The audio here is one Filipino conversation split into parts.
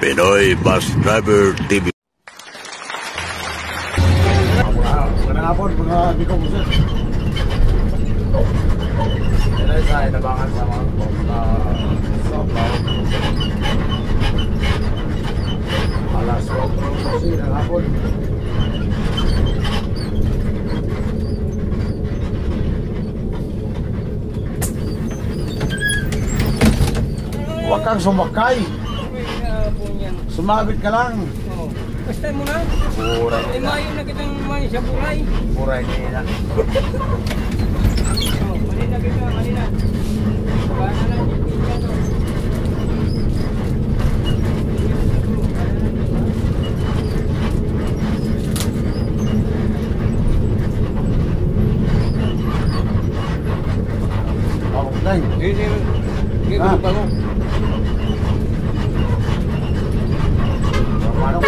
Pinoy Bus Driver TV. Magandang hapon, mga biko po sir. Yan ay sa inabangan sa mga softball. Alas 8 kasi ng hapon. Huwag kang sumakay. Sumabit ka lang. Oh. Basta mo na. Buray Ay, nila. mayo na kitang mani sa buray. Buray nila. Oh, mali na kita, mali na. Baka na lang, ipinta to. Okay. Sige, Ah. pa mo. Ano?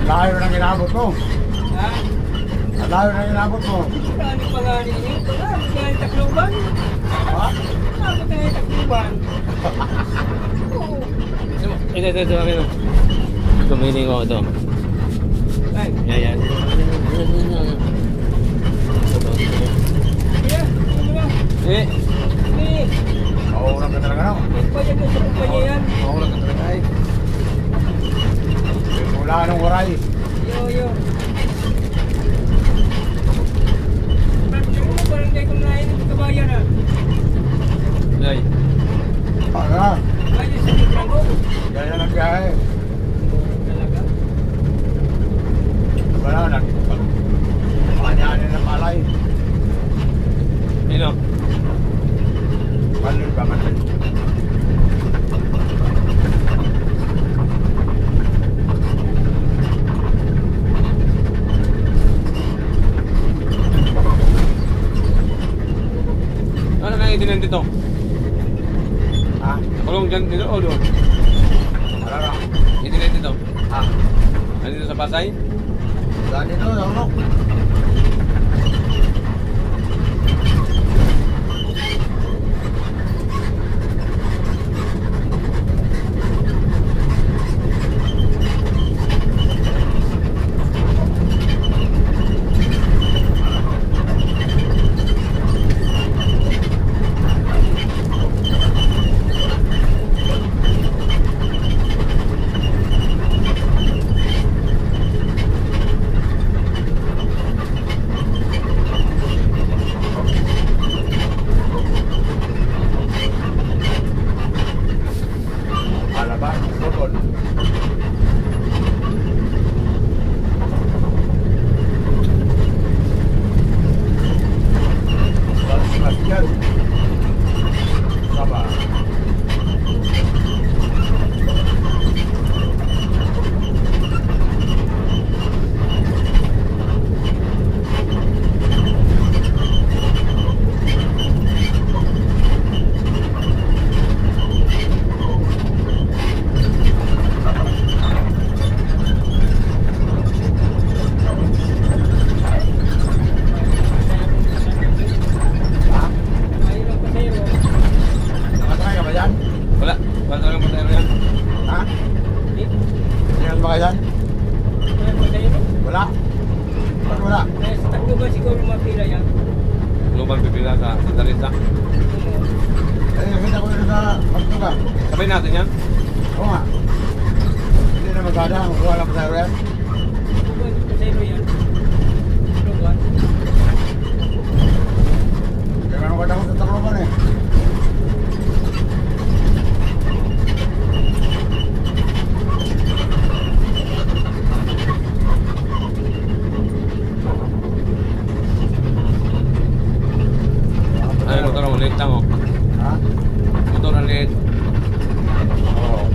Layo nang inabot mo. Ha? Layo nang inabot mo. Ano pa nga ninyo? Abot nga yung takluban. Ha? Abot nga yung takluban. Oo. Ito, ano. Kumiling ko ito. Ay, Yan. kuya, ano na? Eh, Hindi. Mauulang ka talaga no? Pagpayag mo sa kumpanya yan. Mauulang ka talaga ay. Wala nang waray. Yo. Bakit mo barangay kung nahin ng kabayan na? Day. Aga. Ayos sa Nitrago. Yan ang biyahe. Talaga? Wala nang panyanin ng malay. Sino? Paano ba man? Ano kang itinan dito? Ha? Kulong dyan dito o doon? Wala na. Itinan dito? Ha? Nandito sa Pasay? Saan dito? Ano? natin yan? Oo nga. Hindi na magkada. Makuha lang pasaro yan. Pasero yan. Lugan. Kaya ano kata ko sa Tacloban eh. Ay, motor ang ulit lang oh. Ha? Motor ang ulit. Oo.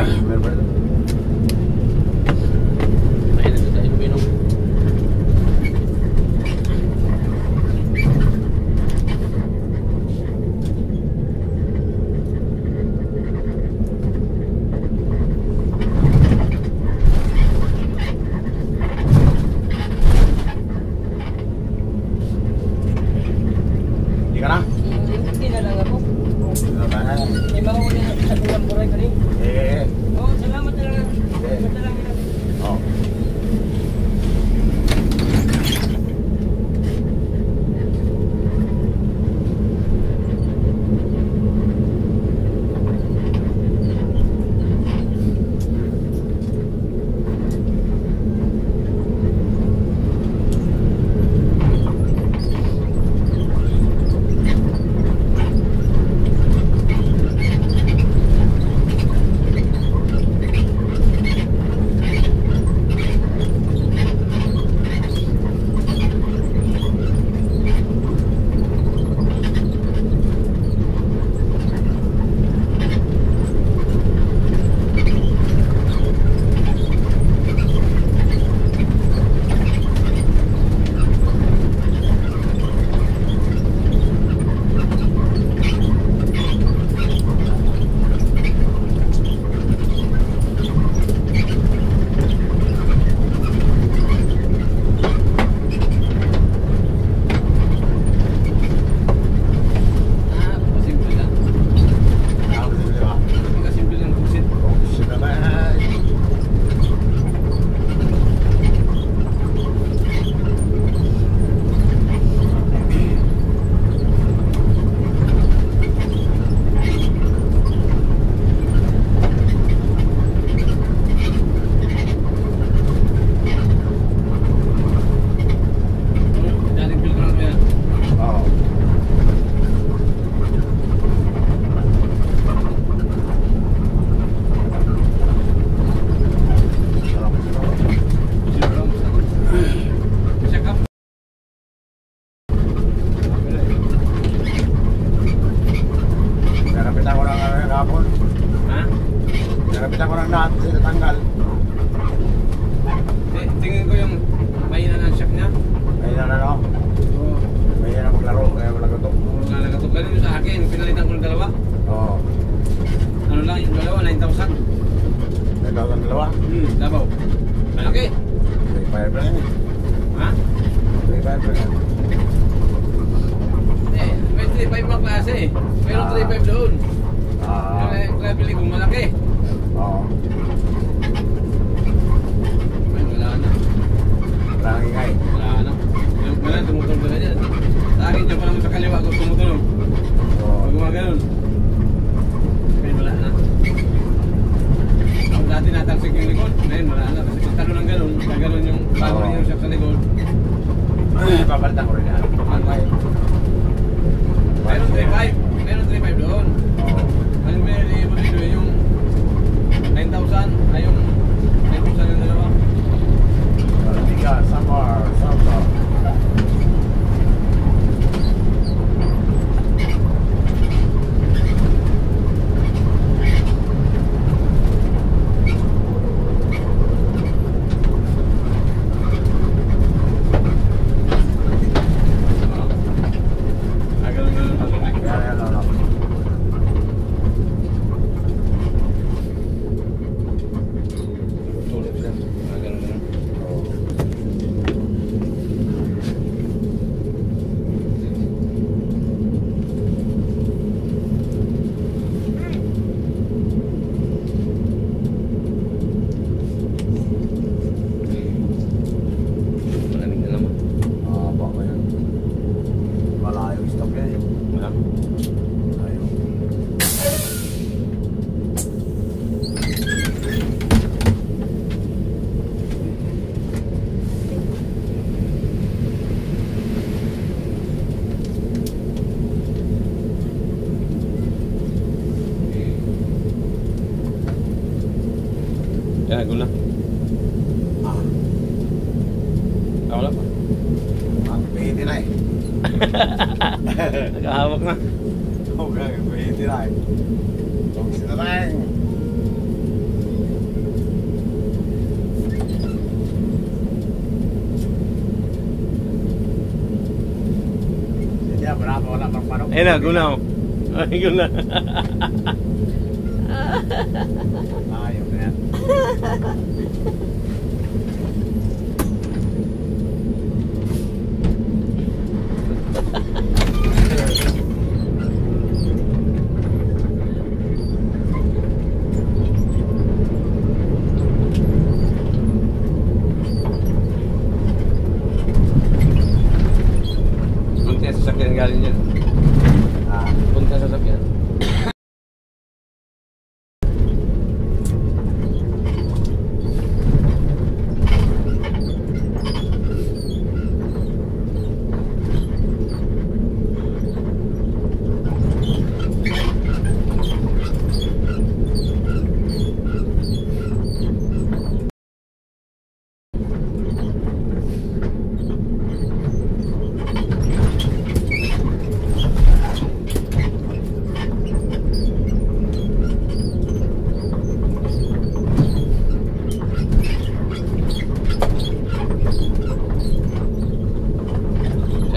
Meron pa rin. Ayun na tayo pinom. Hindi ka na? Hindi na lang ako. Ano ba na? May mahuli na sa buwan buray ko rin. Eh. Oo, salamat na lang. Salamat na lang. Oh. Nakapitan ko ng lahat kasi natanggal. Tingin ko yung mahina ng shock niya. Mahina na no? Oo. Mahina na maglaro kaya wala gatok. Wala na katok. Ganun yung sa akin. Pinalitan ko ng dalawa. Oo. Ano lang yung dalawa? 9,000. Nagkaw ng dalawa. Dabaw. Malaki. 3.5 lang yun. Ha? 3.5 lang yun. May 3.5 mga klase eh. Mayroong 3.5 doon. Kaya pili kong malaki. Oo. Ay, wala na. Wala nang ingay. Wala na. Wala na, tumutulog na dyan. Sa akin dyan pa naman sa kaliwa ko tumutulog. Oo. Pag gumagano'n. Ngayon wala na. Ako dati natalsik yung likod. Ngayon wala na. Kasi pag talo ng gano'n, gano'n yung bago Oo. yung shock sa likod. Papalitan ko rin yan. Meron 3.5. Meron 3.5 doon. Oo. Ano pinili mo dito yung 9,000 ay yung 9,000 yung dalawa. Tiga, Samar, Samar. Ganun-ganun pa rin. Yan, ano. Tulog siya. Ganun-ganun. Malamig na naman. Apa ko yan. Malayo yung stop yan. Wala. Ayaw. Yan, gula. Ah, Wala pa. ang pwede na eh. Nagahawak na. Okay, pwede na eh. Tungsi na lang. Ayun na, gunaw. Ay, gunaw. Ayos na yan. Punta sa sasakyan galing yan. Punta sa sasakyan.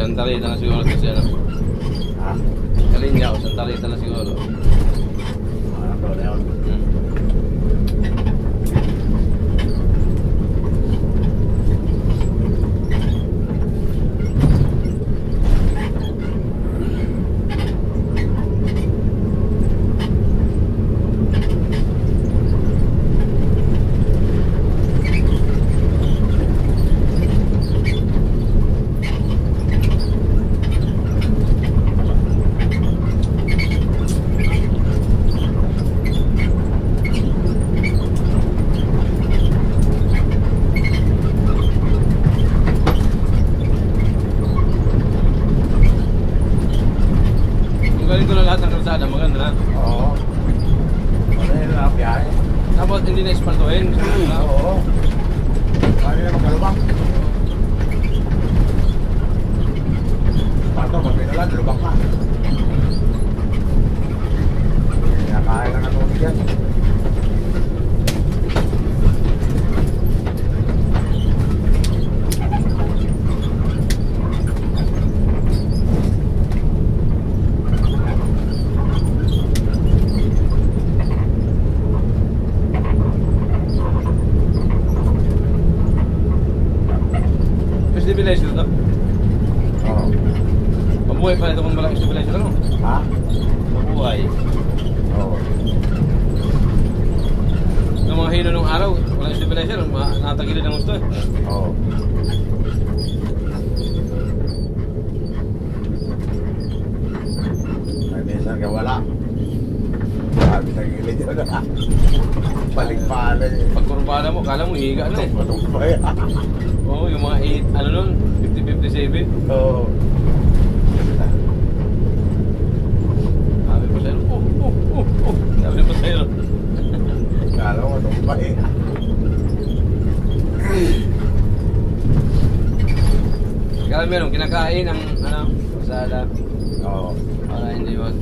Santalita na siguro kasi ano. Kalinya o santalita na siguro. Ano to na yun? Galing ko na lahat ng kalsada, maganda na. Oo. Ano yun lang biyahe? Tapos hindi na ispaltuhin. Oo. Paano na magkalubang? Paano magpinalan, lubang ka. Kinakain lang ang tubig yan. Stabilizer to. Oo. Mabuhay pa ito kung malaking stabilizer ano? Ha? Mabuhay. Oo. Ng mga hino nung araw, walang stabilizer, natagilid ng gusto eh. Oo. Ay, minsan ka wala. Sabi sa gilid yun na. Balik-pala yun. Pag kurbada mo, kala mo higa na eh. Matong pa yan. Oo, yung mga 8, ano nun, 50-57. Oo. Sabi pa sa'yo, sabi pa sa'yo. Kala mo matong pa yan. Kala meron, kinakain ang, ano, pasada. Oo. Para hindi wag.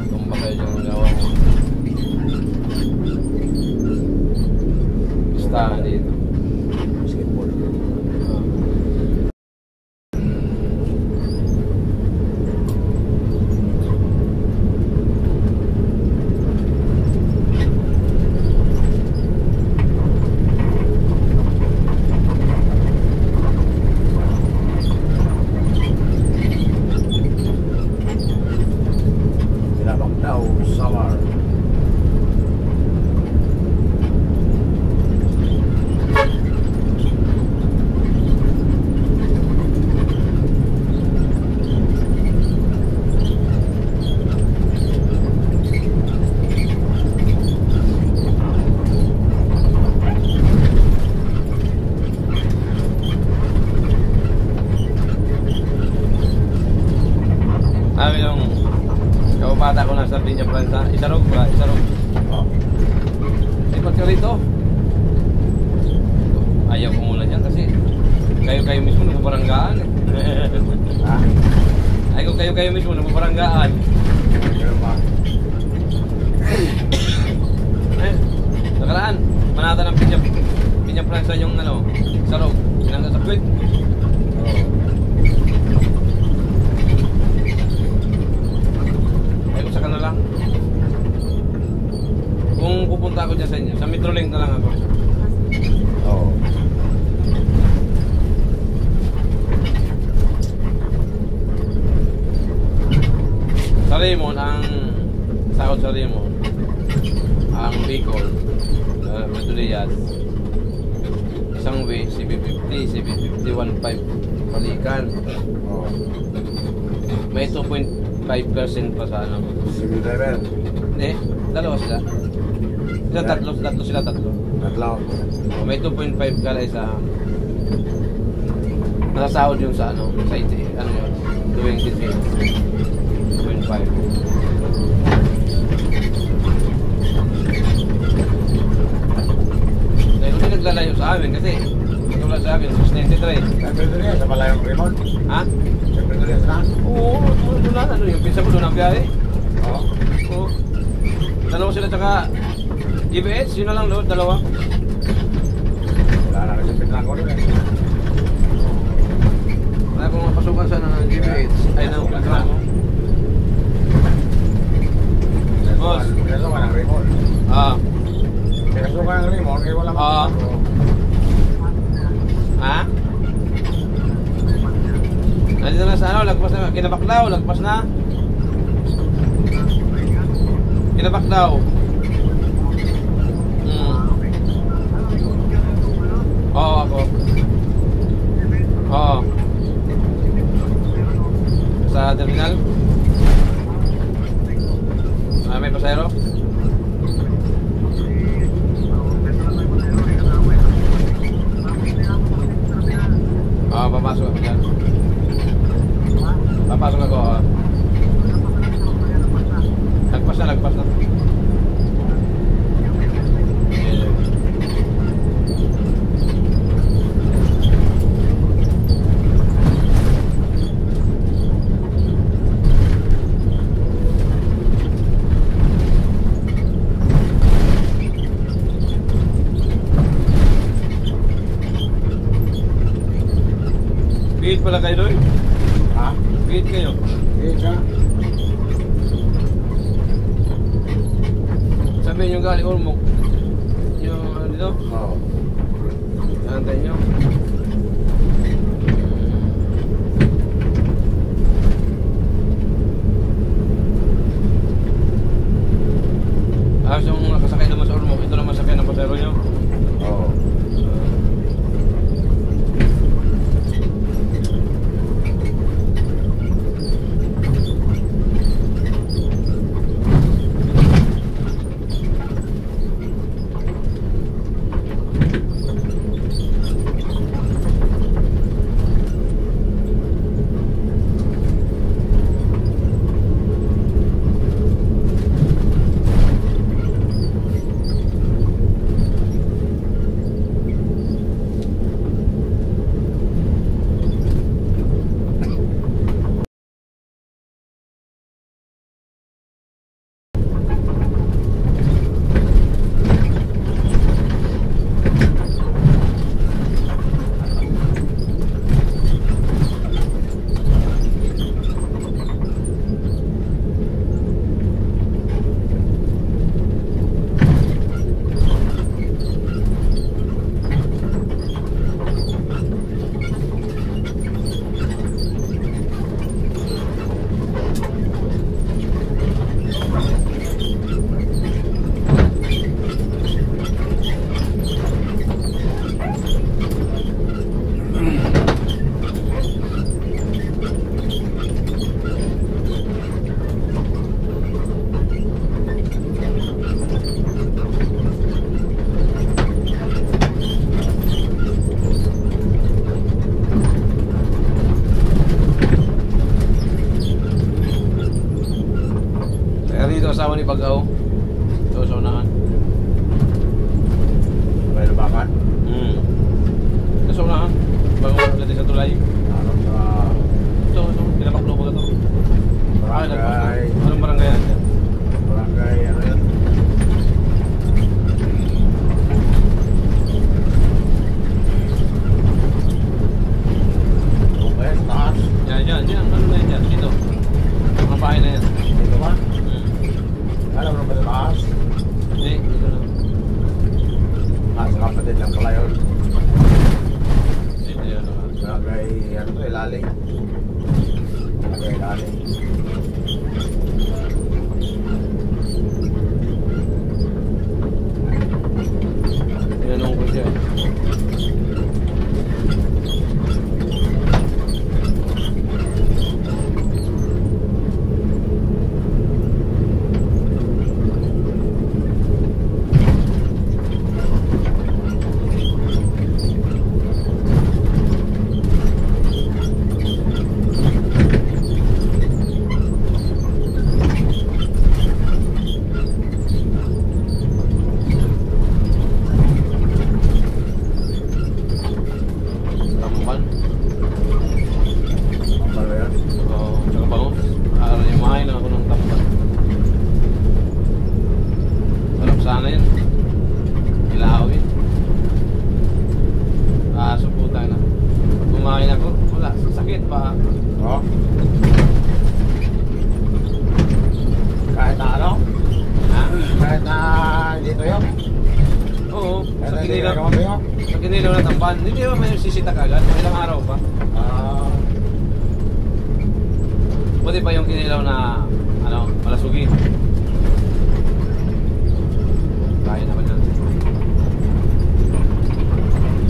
Tumba kayo dyan ang gawa mo. Listahan dito. Basketball. Sinabak daw, Samar. Sabi yung kababata ko na sa Pinya Pransa, isarog ba? Isarog. Oo. Lipat ka rito. Ayaw ko muna dyan kasi kayo mismo nagpaparanggaan eh. Ha? Ay kung kayo mismo nagpaparanggaan. Ganun ba? Eh, nakaraan, manata ng Pinya Pransa yung ano, sarog. Sinanda sa kwit. na sa inyo. Sa Metrolink na lang ako. Oo. Sa Raymond, ang sahod sa Raymond, ang Bicol, Meduliyas, isang way, 750, 1.5 palikan. Oo. May 2.5% pa sa ano. Civil driver. Hindi, dalawa sila. Tatlo sila. Tatlo. May 2.5 kada isa. Nasasahod yung sa ano, sa IT, ano yun, doing it. 2.5. Dahil hindi naglalayo sa amin kasi tulad sa akin, 93. Siyempre doon yan, sa Malayong Raymond. Ha? Siyempre doon yan sa Oo, doon lang, ano yung pinsa ko doon ang biyahe. Oo. Oo. Dalawa sila tsaka GBH, yun na lang doon, dalawa. Wala na kasi pinlang ko doon eh. Wala kong mapasukan sana ng GBH. Ay, ng pintra mo. Boss. Pinasukan ng Raymond. Ah. Pinasukan ng Raymond, eh wala Ah. mapapasok. Ha? Nandito na sa ano, lagpas na, Kinabaklaw, lagpas na. Kinabaklaw. Oo, ako. Oo. Sa terminal? May pasayro? Oo, papasok ako dyan. Papasok ako, oo. Lagpas na. Yeah. Gate pala kayo doon? Ha? Gate kayo? Eh, siya. Sabihin yung galing Ormoc. Yung ano dito? Oo. Antay nyo. Yung nakasakay naman sa Ormoc, ito naman sakay ng pasero nyo. Oo. asawa ni Bagaw. Ito sa unahan. May lubakan? Ito sa unahan. Bagaw natin sa tulay. Ano sa... Ito, pinapaklo ko ito. Barangay. Anong barangay yan? Barangay, ano yan? Okay, sa taas. Yan. Ano na yan dyan? Dito. Mga bahay na yan. Dito ba? Alam mo naman sa taas? Hindi, dito na. ilalim. Lagay ilalim. Tinanong ko siya. Tamban. Ano yan? Oo, tsaka bangus. Yung lang ako ng tamban. Sarap sana yun. Ilawin. Suputan na. Pag kumain ako, wala. Sakit pa. Oh. Kahit na ano? Ha? Kahit na dito yun? Oo. Kahit Sa na hindi kinilaw. nagawa ko yun? Sa kinilaw na tamban. Hindi ba may sisita kagad? Mga ilang araw pa. Ah, Buti pa yung kinilaw na malasugi. Kaya naman yan.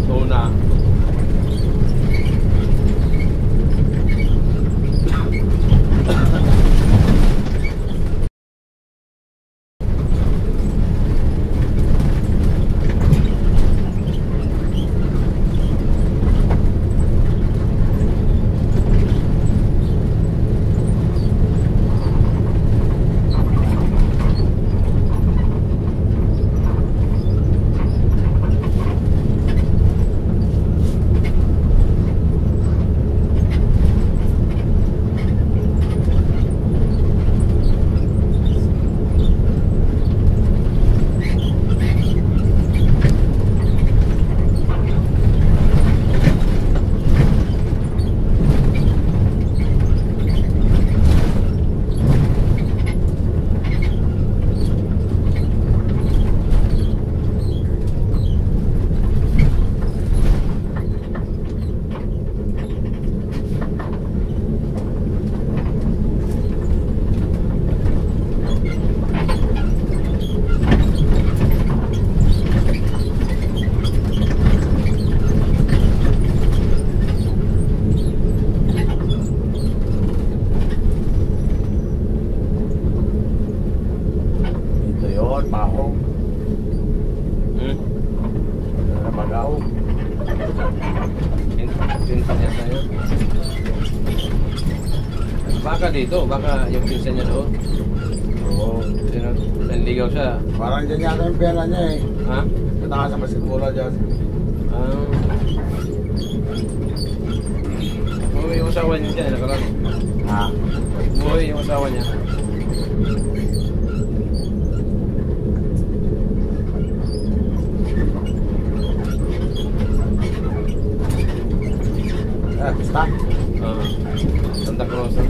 Tuna. dito yun, Mahong. Magaw. Pinsan niya sa'yo. Baka dito, baka yung pinsan niya doon. Oo. Nanligaw siya. Parang dyan yata yung pera niya eh. Ha? Katakas sa basketbola dyan. Ah. Umuwi yung asawa niya dyan, nakaraan. Ha? Umuwi yung asawa niya. Basta. Santa Rosa.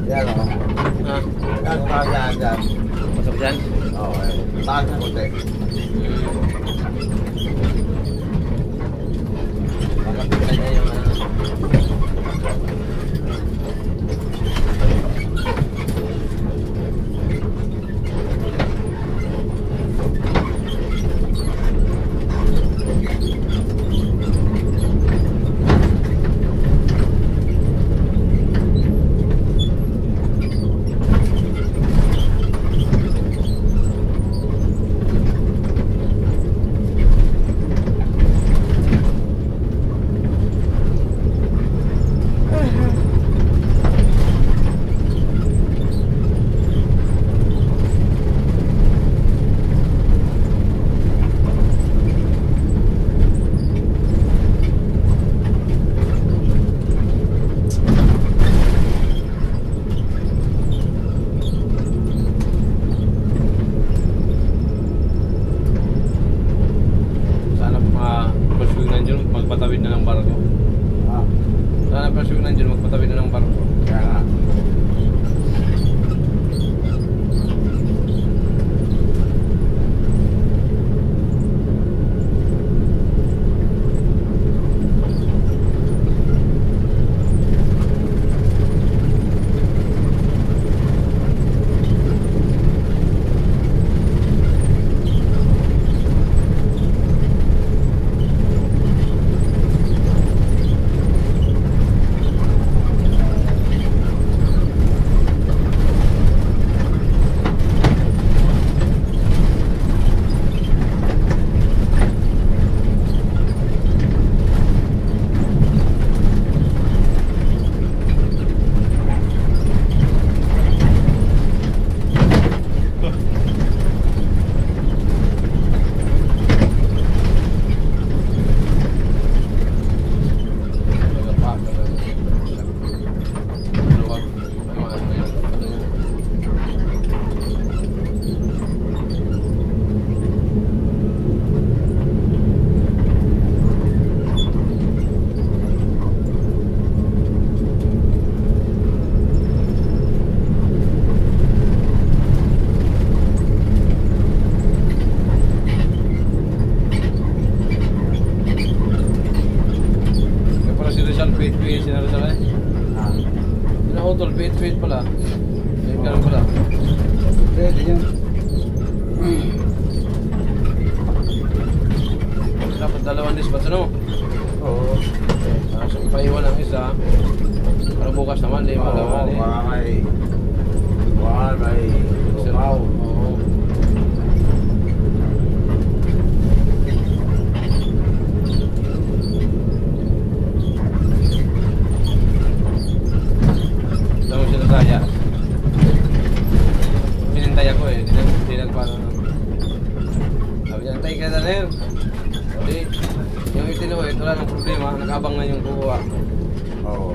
Yan o. Ha? Yan, taas yan dyan. Pasok dyan? Oo, taas na kunti. Malapit na niya yung magpatawid na ng barko. Ah, Sana persyonan dyan, magpatawid na ng barko. kaya nga. Utol, bait pala. May ganun pala. Pwede yun. Dapat dalawang dispatch, ano? Oo. So, paiwan ang isa. Para bukas naman, di Oo, malaman eh. baka may tumaw. Oo. Damo siya nataya. Pinintay ako eh. Di nagpano. Sabi niya, antay ka na rin. Di, yung itinuwi, ito lang ang problema. Nag-abang na yung kukuha. Oo.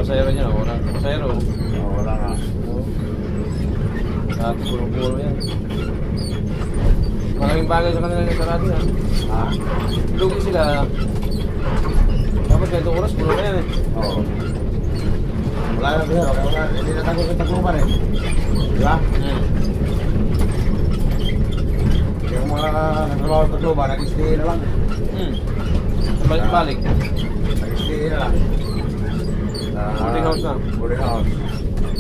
pasahero niya, wala pasahero. Oh, wala nga. Dati puro-puro yan. Maraming bagay sa kanila yung sarado yan. Ha? Lugi sila. Dapat ganito oras, puro na yan eh. Oo. Wala na pero, wala. Hindi na tayo sa Tacloban eh. Di ba? Yung mga nagtrabaho sa Tacloban, nag-stay na lang. Balik-balik. Nag-stay na lang. Boarding house na. Boarding house.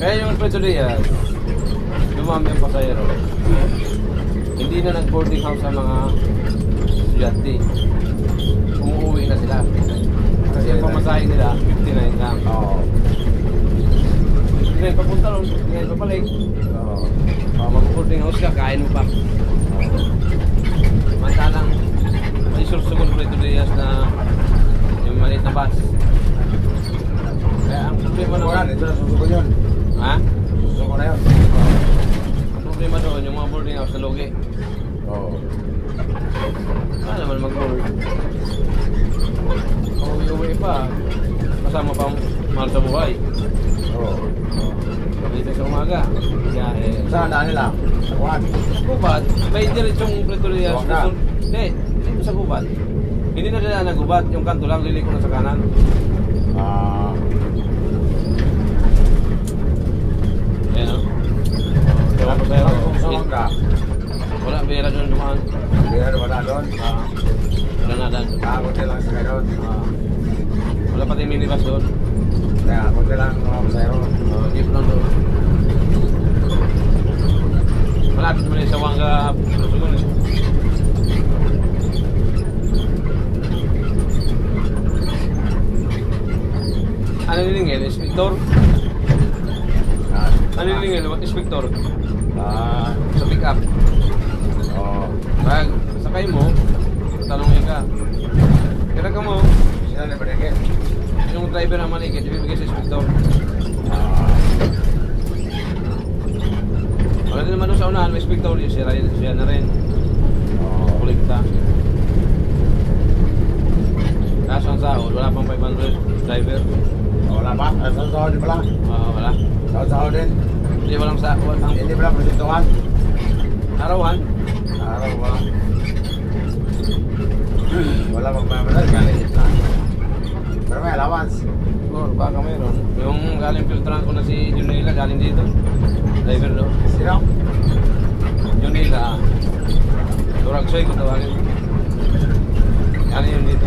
Kaya yung Pedro Diaz, dumami ang pasahero. Hindi na nag-boarding house ang mga estudyante. Umuwi na sila. Kasi ang pamasahe nila, 59 lang. Oo. Ngayon papunta ron, ngayon papalik. Oo. Mag-boarding house ka, kain mo pa. Mantalang may sursugod Pedro Diaz na yung maliit na bus. Kaya ang problema Wala, naman... ito na susukon yun. Ha? Susukon na yun. Ang problema doon, yung mga boarding house na logi. Oo. Wala naman mag-board. Uwi-uwi pa. Kasama pa ang mahal sa buhay. Oo. Dito sa umaga. Kaya eh... Saan daan nila? Sa Kuwan. Sa Gubat, may diretsong Pretoria. Huwag na. Hindi, dito sa Gubat. Hindi na nila nagubat. Yung kanto lang, liliko na sa kanan. Ah. Ayan o. Wala pa sa'yo. Kung saan ka? Wala, bihira doon dumaan. Hindi na wala doon. Wala na doon. Kunti lang sa doon. Wala pati minibus doon. Kaya kunti lang mga pasayro. Jeep lang doon. Malapit naman yung sawang ka susunod eh. Ano nilingin? Inspector? Ano nilingin? Inspector? Sa pick up. Oo. Pag sakay mo, tanongin ka. Kira ka mo, Sila na ba yung driver na maligit, ibibigay sa inspector. Wala din naman doon sa unahan, may inspector, siya na rin. Kulikta. Kaso ang sahod, wala pang 500 driver. Wala ba? Sahod din pala? Wala. Sahod din? Hindi walang sahod. Hindi pala presentuhan? Arawan. Araw ba? Wala bang mamadal? Galing lang. Pero may allowance. Siguro, baka mayroon. Yung galing filtran ko na si Junila, galing dito. Driver doon. Sino? Junila. Turagsoy ko tawagin. Galing yun dito.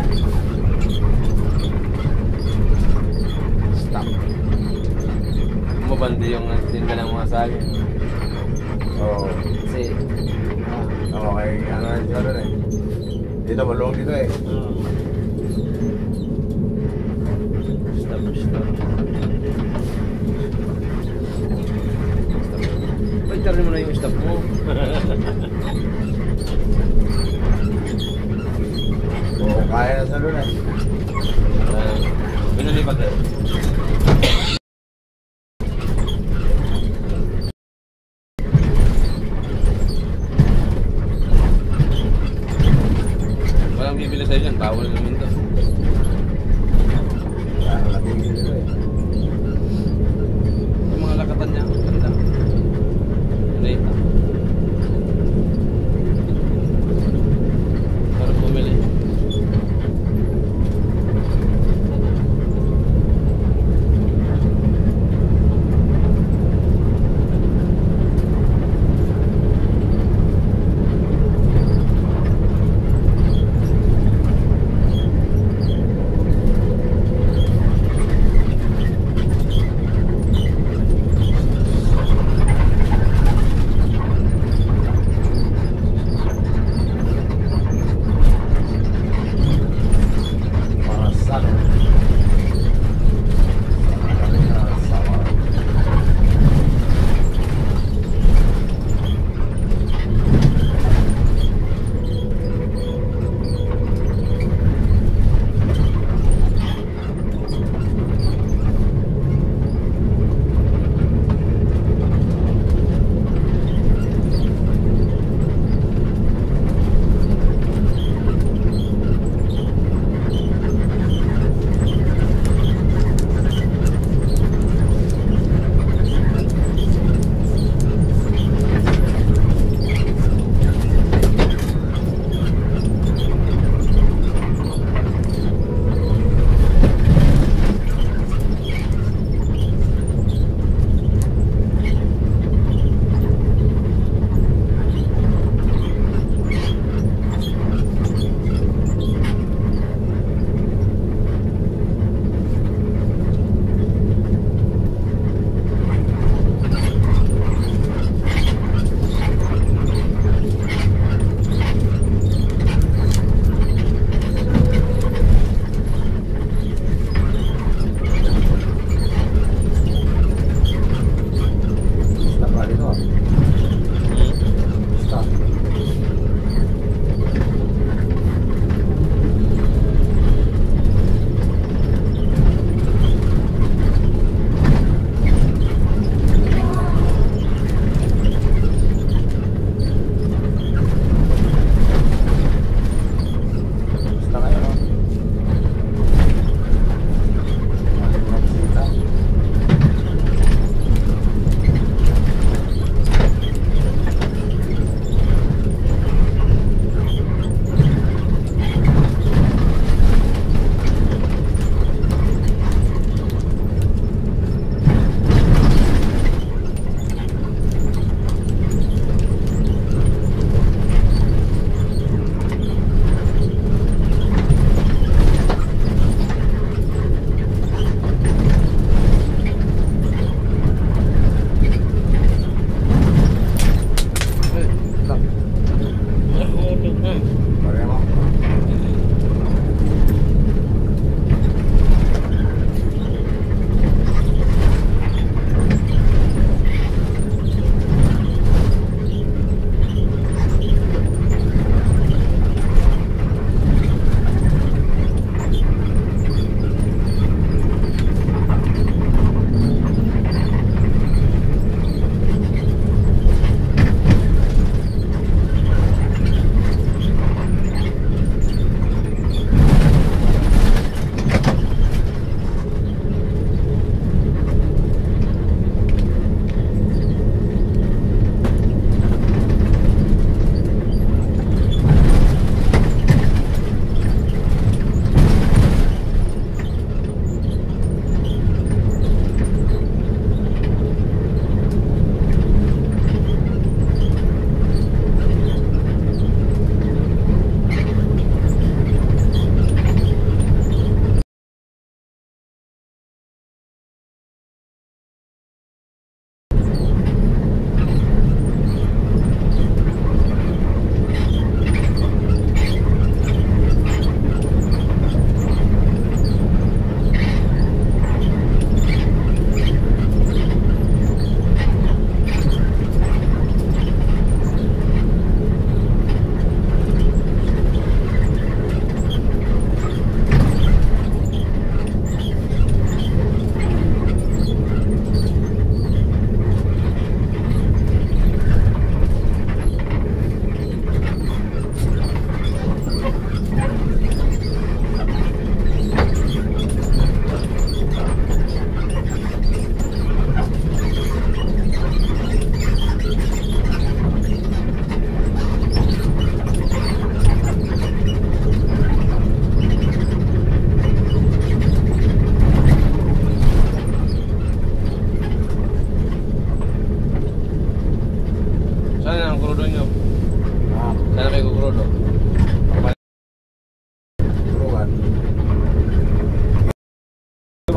Stop. Umabandi yung tinda ng mga saging. Oo. Kasi, Okay, ano na sila doon eh. Dito, malong dito eh. Stop. Pagkarin mo na yung stop mo. Oo, kaya na sila doon eh. Pinalipat eh. Walang bibili sa'yo dyan, bawal namin to. Kaya natigil dito eh. Yung mga lakatan niya, ganda. Late. Sarap bumili.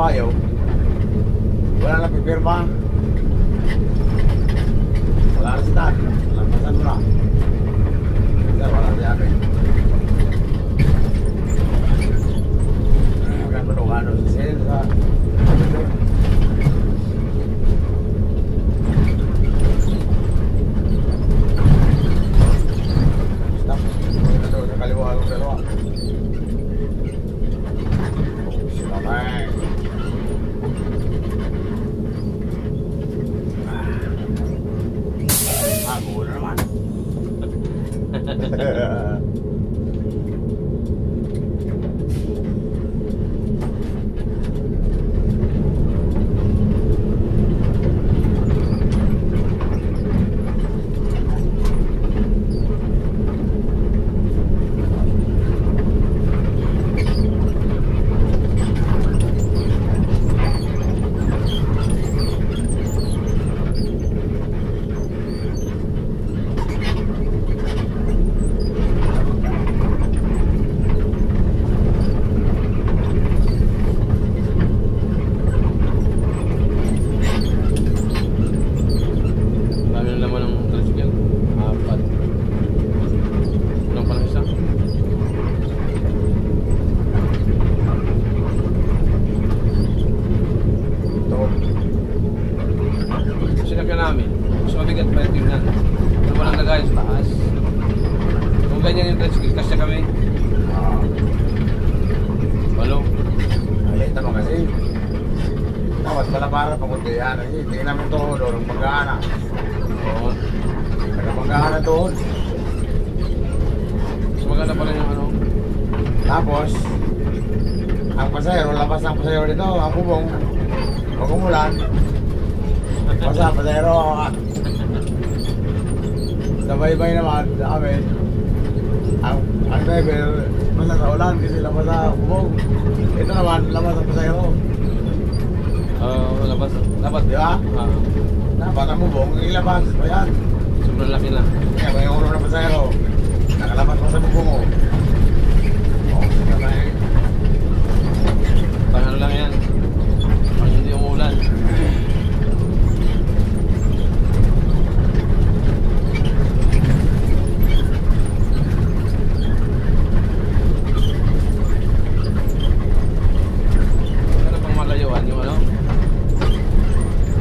Mayo, wala na pipirma. Wala na si Tan. Lampasan mo na. Sir, wala si Ate. Ano si Sir sa... Stop. Ito, sa kaliwa ako dalawa. Sila ba? Ako na naman. Ganyan yung tricycle, kasi kami. Walo. Ay, tama kasi. Dapat pala para pamuntihan. Tingnan namin ito doon, ang pagkana. Oo. Nagpagkana doon. Mas maganda pa rin yung ano. Tapos, ang pasayro, labas ng pasayro dito. Ako bong, pag umulan, basta pasayro. Sabay-bay naman sa amin. Ang driver, basta sa ulan, kasi labas sa bubong. Ito naman, labas ang pasayro. Labas. Di ba? Dapat ang bubong, ilabas. Ayan. Sobrang laki na. Kaya may ulo na pasayro. Nakalabas mo sa bubong mo. Pang ano lang yan. Pang hindi umuulan. Ano pang malayuan? Yung ano?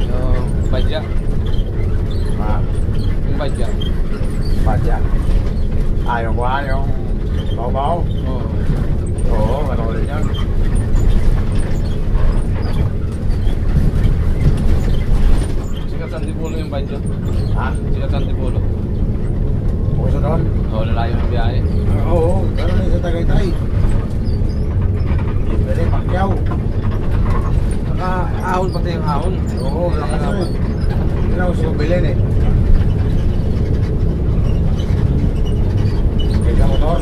Yung badya. Yung badya. Badya. Yung kuhan, yung baw-baw. Oo. Oo, ano ulit yan. Sikat sa Antipolo yung badya. Ha? Sikat sa Antipolo. Puso doon? Oo, lalayo ng biyahe. Oo, gano'n na sa Tagaytay. Pwede, Pacquiao. Naka-ahon pati yung ahon. Oo, lakas na eh. Hindi na gusto kong bilhin eh. Kaya sa motor.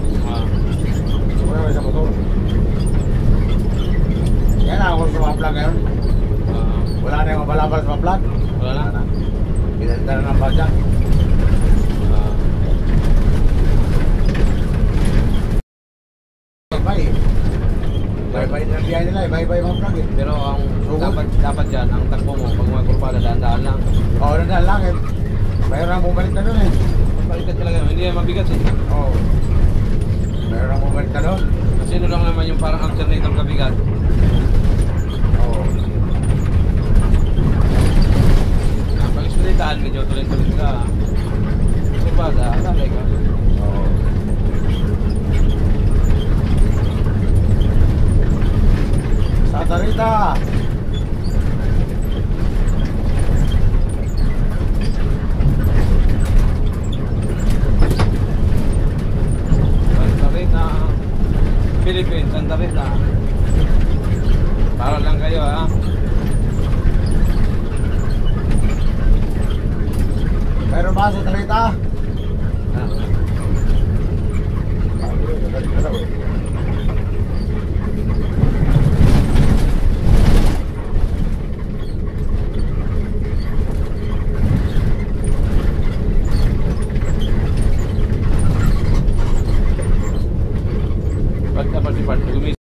Gusto ko na sa motor. Kaya na ako sa mga vlog ngayon. Wala na yung mabalabal sa mga vlog. Wala na. Pinalita na ng badya. Bye-bye na biyahe nila eh. Bye-bye mga vlog eh. Pero ang Sugod. dapat dyan, ang takbo mo, pag mga kurpada, daan-daan lang. Oo, nandaan lang eh. Mayroon ang bumalik na doon eh. Balikat talaga, hindi yan mabigat eh. Oo. Mayroon ang bumalik na doon. Kasi ano lang naman yung parang alternator kabigat. Oo. Pag ispilitaan, medyo tuloy-tuloy ka. Kurpada, lalay ka. Oo. Santa Rita! Santa Rita, Philippines, Santa Rita. Para lang kayo ha. Mayroon ba sa Rita? Pag dapat si Part,